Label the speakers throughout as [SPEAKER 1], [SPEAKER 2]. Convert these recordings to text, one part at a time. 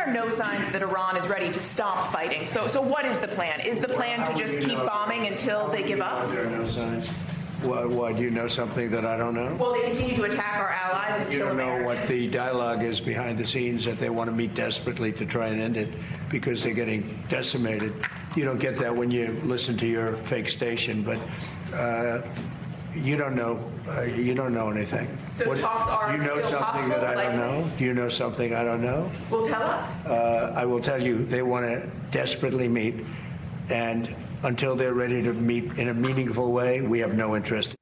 [SPEAKER 1] are no signs that Iran is ready to stop fighting. So what is the plan? Is the plan to just keep bombing until they give up?
[SPEAKER 2] There are no signs. Why, do you know something that I don't know?
[SPEAKER 1] Well, they continue to attack our allies and
[SPEAKER 2] you
[SPEAKER 1] kill
[SPEAKER 2] don't know
[SPEAKER 1] Americans.
[SPEAKER 2] what the dialogue is behind the scenes, that they want to meet desperately to try and end it because they're getting decimated. You don't get that when you listen to your fake station, but you don't know. You don't know anything.
[SPEAKER 1] So talks are
[SPEAKER 2] you know
[SPEAKER 1] still
[SPEAKER 2] something
[SPEAKER 1] possible,
[SPEAKER 2] that I don't know? Do you know something I don't know?
[SPEAKER 1] Well, tell us.
[SPEAKER 2] I will tell you, they want to desperately meet, and until they're ready to meet in a meaningful way, we have no interest.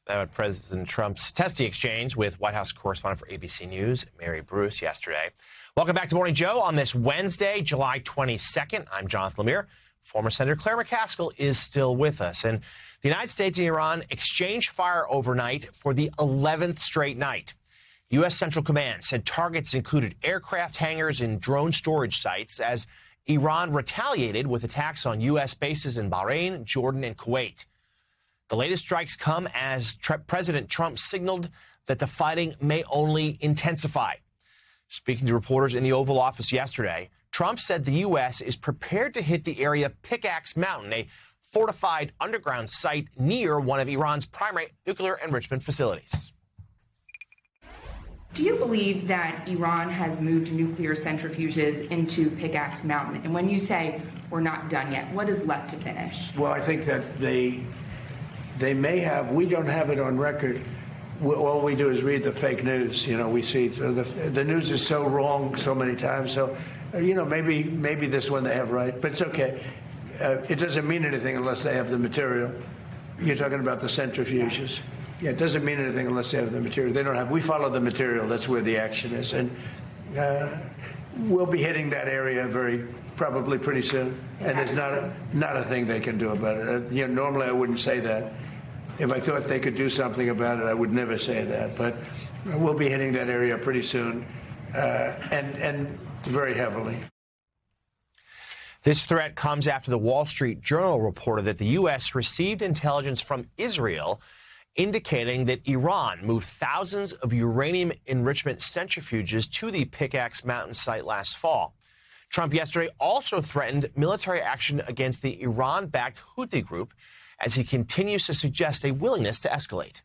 [SPEAKER 3] That was President Trump's testy exchange with White House correspondent for ABC News, Mary Bruce, yesterday. Welcome back to Morning Joe on this Wednesday, July 22nd. I'm Jonathan Lemire. Former Senator Claire McCaskill is still with us. And the United States and Iran exchanged fire overnight for the 11th straight night. U.S. Central Command said targets included aircraft hangars and drone storage sites as Iran retaliated with attacks on U.S. bases in Bahrain, Jordan, and Kuwait. The latest strikes come as President Trump signaled that the fighting may only intensify. Speaking to reporters in the Oval Office yesterday, Trump said the U.S. is prepared to hit the area Pickaxe Mountain, a fortified underground site near one of Iran's primary nuclear enrichment facilities.
[SPEAKER 4] Do you believe that Iran has moved nuclear centrifuges into Pickaxe Mountain? And when you say we're not done yet, what is left to finish?
[SPEAKER 2] Well, I think that they may have. We don't have it on record. All we do is read the fake news. You know, we see the news is so wrong so many times. So, maybe this one they have right, but it's okay. It doesn't mean anything unless they have the material. You're talking about the centrifuges. Yeah, it doesn't mean anything unless they have the material. They don't have. We follow the material. That's where the action is, and we'll be hitting that area probably pretty soon. And there's not a thing they can do about it. Normally I wouldn't say that. If I thought they could do something about it, I would never say that. But we'll be hitting that area pretty soon, and very heavily.
[SPEAKER 3] This threat comes after the Wall Street Journal reported that the U.S. received intelligence from Israel indicating that Iran moved thousands of uranium enrichment centrifuges to the Pickaxe Mountain site last fall. Trump yesterday also threatened military action against the Iran-backed Houthi group as he continues to suggest a willingness to escalate.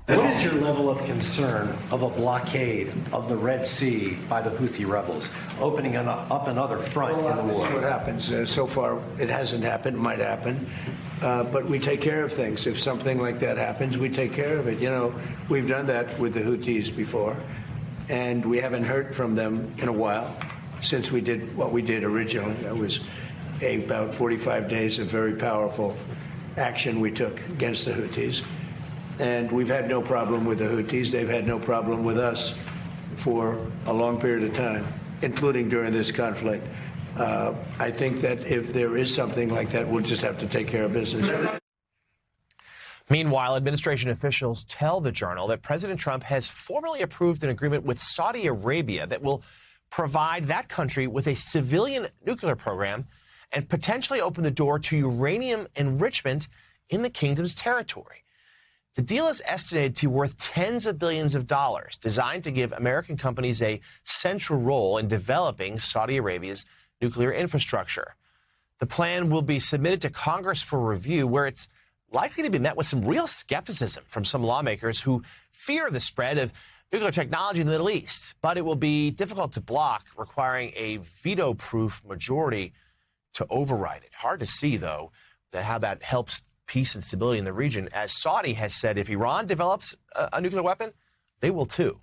[SPEAKER 5] What is your level of concern of a blockade of the Red Sea by the Houthi rebels, opening up another front in the war?
[SPEAKER 2] What happens? So far, it hasn't happened. It might happen. But we take care of things. If something like that happens, we take care of it. We've done that with the Houthis before, and we haven't heard from them in a while since we did what we did originally. That was about 45 days of very powerful action we took against the Houthis. And we've had no problem with the Houthis. They've had no problem with us for a long period of time, including during this conflict. I think that if there is something like that, we'll just have to take care of business.
[SPEAKER 3] Meanwhile, administration officials tell the Journal that President Trump has formally approved an agreement with Saudi Arabia that will provide that country with a civilian nuclear program and potentially open the door to uranium enrichment in the kingdom's territory. The deal is estimated to be worth tens of billions of dollars, designed to give American companies a central role in developing Saudi Arabia's nuclear infrastructure. The plan will be submitted to Congress for review, where it's likely to be met with some real skepticism from some lawmakers who fear the spread of nuclear technology in the Middle East. But it will be difficult to block, requiring a veto-proof majority to override it. Hard to see, though, how that helps peace and stability in the region, as Saudi has said if Iran develops a nuclear weapon, they will too.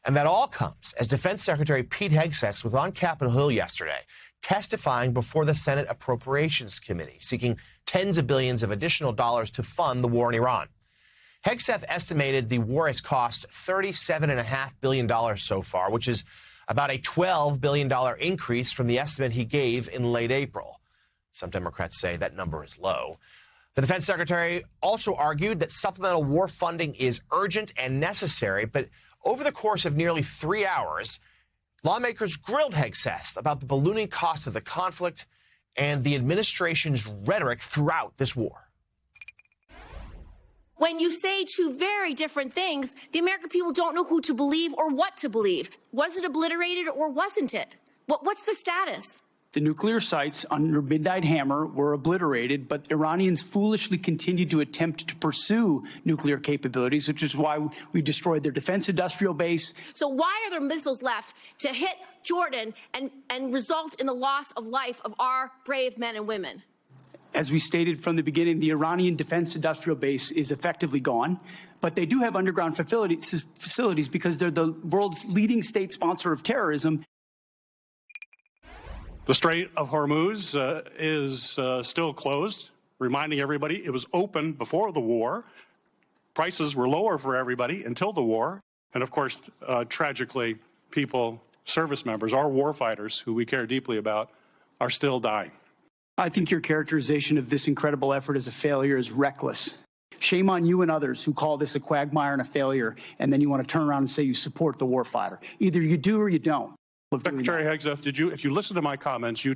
[SPEAKER 3] And that all comes as Defense Secretary Pete Hegseth was on Capitol Hill yesterday, testifying before the Senate Appropriations Committee, seeking tens of billions of additional dollars to fund the war in Iran. Hegseth estimated the war has cost $37.5 billion so far, which is about a $12 billion increase from the estimate he gave in late April. Some Democrats say that number is low. The defense secretary also argued that supplemental war funding is urgent and necessary, but over the course of nearly 3 hours, lawmakers grilled Hegseth about the ballooning cost of the conflict and the administration's rhetoric throughout this war.
[SPEAKER 6] When you say two very different things, the American people don't know who to believe or what to believe. Was it obliterated or wasn't it? What's the status?
[SPEAKER 7] The nuclear sites under Midnight Hammer were obliterated, but Iranians foolishly continued to attempt to pursue nuclear capabilities, which is why we destroyed their defense industrial base.
[SPEAKER 6] So why are there missiles left to hit Jordan and result in the loss of life of our brave men and women?
[SPEAKER 7] As we stated from the beginning, the Iranian defense industrial base is effectively gone, but they do have underground facilities because they're the world's leading state sponsor of terrorism.
[SPEAKER 8] The Strait of Hormuz is still closed, reminding everybody it was open before the war. Prices were lower for everybody until the war. And of course, tragically, people, service members, our war fighters, who we care deeply about, are still dying.
[SPEAKER 7] I think your characterization of this incredible effort as a failure is reckless. Shame on you and others who call this a quagmire and a failure, and then you want to turn around and say you support the warfighter. Either you do or you don't.
[SPEAKER 8] Secretary Hegseth, if you listen to my comments, you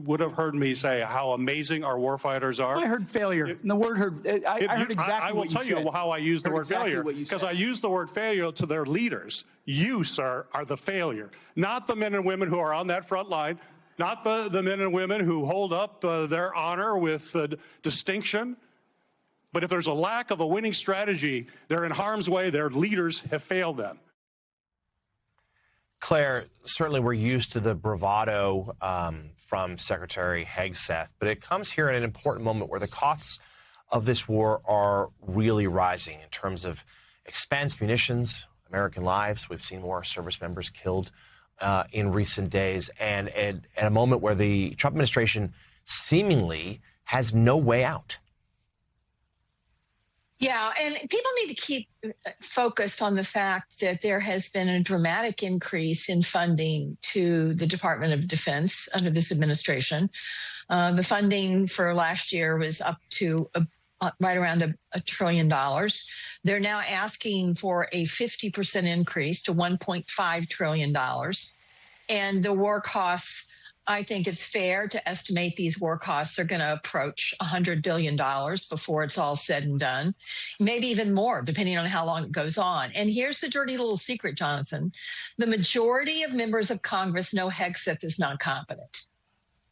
[SPEAKER 8] would have heard me say how amazing our warfighters are.
[SPEAKER 7] I heard failure. And the word I heard exactly what you said.
[SPEAKER 8] I will tell you how I use the word failure, because I use the word failure to their leaders. You, sir, are the failure, not the men and women who are on that front line, not the men and women who hold up their honor with distinction. But if there's a lack of a winning strategy, they're in harm's way. Their leaders have failed them.
[SPEAKER 3] Claire, certainly we're used to the bravado from Secretary Hegseth, but it comes here at an important moment where the costs of this war are really rising in terms of expense, munitions, American lives. We've seen more service members killed in recent days, and at a moment where the Trump administration seemingly has no way out.
[SPEAKER 9] Yeah, and people need to keep focused on the fact that there has been a dramatic increase in funding to the Department of Defense under this administration. The funding for last year was up to right around $1 trillion. They're now asking for a 50% increase to $1.5 trillion. And the war costs, I think it's fair to estimate these war costs are going to approach $100 billion before it's all said and done, maybe even more, depending on how long it goes on. And here's the dirty little secret, Jonathan. The majority of members of Congress know Hegseth is not competent.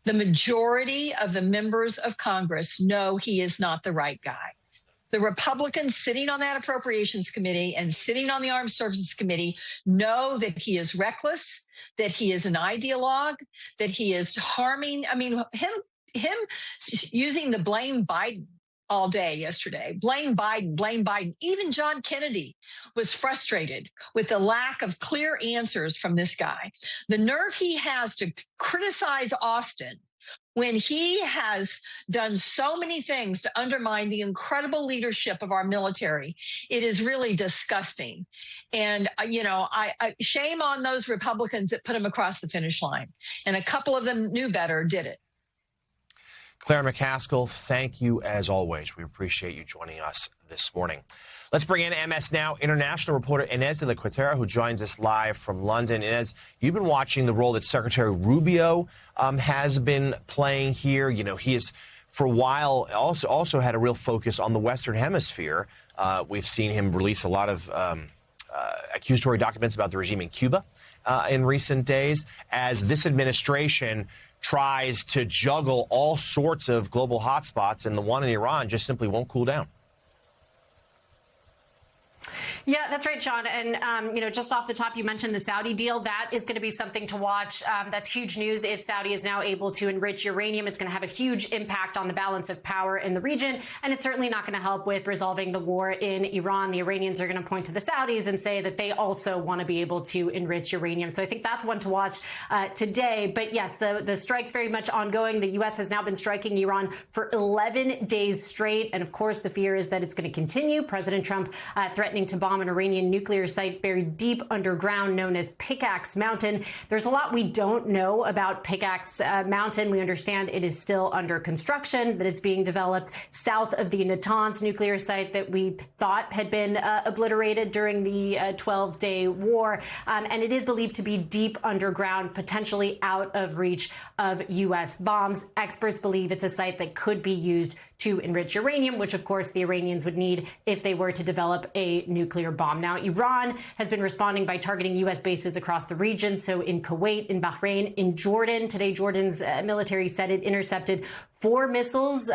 [SPEAKER 9] The majority of the members of Congress know he is not the right guy. The Republicans sitting on that Appropriations Committee and sitting on the Armed Services Committee know that he is reckless, that he is an ideologue, that he is harming. I mean, him using the blame Biden all day yesterday. Blame Biden, blame Biden. Even John Kennedy was frustrated with the lack of clear answers from this guy. The nerve he has to criticize Austin when he has done so many things to undermine the incredible leadership of our military. It is really disgusting. And, I shame on those Republicans that put him across the finish line. And a couple of them knew better, did it.
[SPEAKER 3] Claire McCaskill, thank you as always. We appreciate you joining us this morning. Let's bring in MS Now international reporter Inez de la Cuetara, who joins us live from London. Inez, you've been watching the role that Secretary Rubio has been playing here. You know, he has, for a while, also had a real focus on the Western Hemisphere. We've seen him release a lot of accusatory documents about the regime in Cuba in recent days, as this administration tries to juggle all sorts of global hotspots, and the one in Iran just simply won't cool down.
[SPEAKER 10] Yeah, that's right, Sean. And, just off the top, you mentioned the Saudi deal. That is going to be something to watch. That's huge news. If Saudi is now able to enrich uranium, it's going to have a huge impact on the balance of power in the region. And it's certainly not going to help with resolving the war in Iran. The Iranians are going to point to the Saudis and say that they also want to be able to enrich uranium. So I think that's one to watch today. But yes, the strike's very much ongoing. The U.S. has now been striking Iran for 11 days straight. And of course, the fear is that it's going to continue. President Trump threatening to bomb bomb an Iranian nuclear site buried deep underground known as Pickaxe Mountain. There's a lot we don't know about Pickaxe Mountain. We understand it is still under construction, that it's being developed south of the Natanz nuclear site that we thought had been obliterated during the 12-day war. And it is believed to be deep underground, potentially out of reach of U.S. bombs. Experts believe it's a site that could be used to enrich uranium, which, of course, the Iranians would need if they were to develop a nuclear bomb. Now, Iran has been responding by targeting U.S. bases across the region. So in Kuwait, in Bahrain, in Jordan. Today, Jordan's military said it intercepted 4 missiles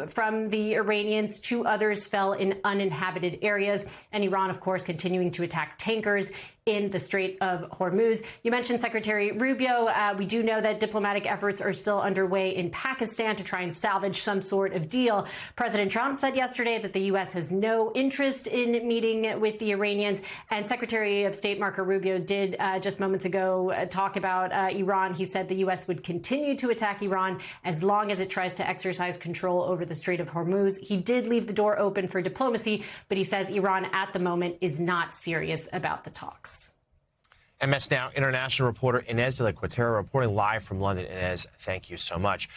[SPEAKER 10] from the Iranians. 2 others fell in uninhabited areas. And Iran, of course, continuing to attack tankers in the Strait of Hormuz. You mentioned Secretary Rubio. We do know that diplomatic efforts are still underway in Pakistan to try and salvage some sort of deal. President Trump said yesterday that the U.S. has no interest in meeting with the Iranians. And Secretary of State Marco Rubio did just moments ago talk about Iran. He said the U.S. would continue to attack Iran as long as it tries to exercise control over the Strait of Hormuz. He did leave the door open for diplomacy, but he says Iran at the moment is not serious about the talks.
[SPEAKER 3] MS Now international reporter Inez de la Cuetara reporting live from London. Inez, thank you so much.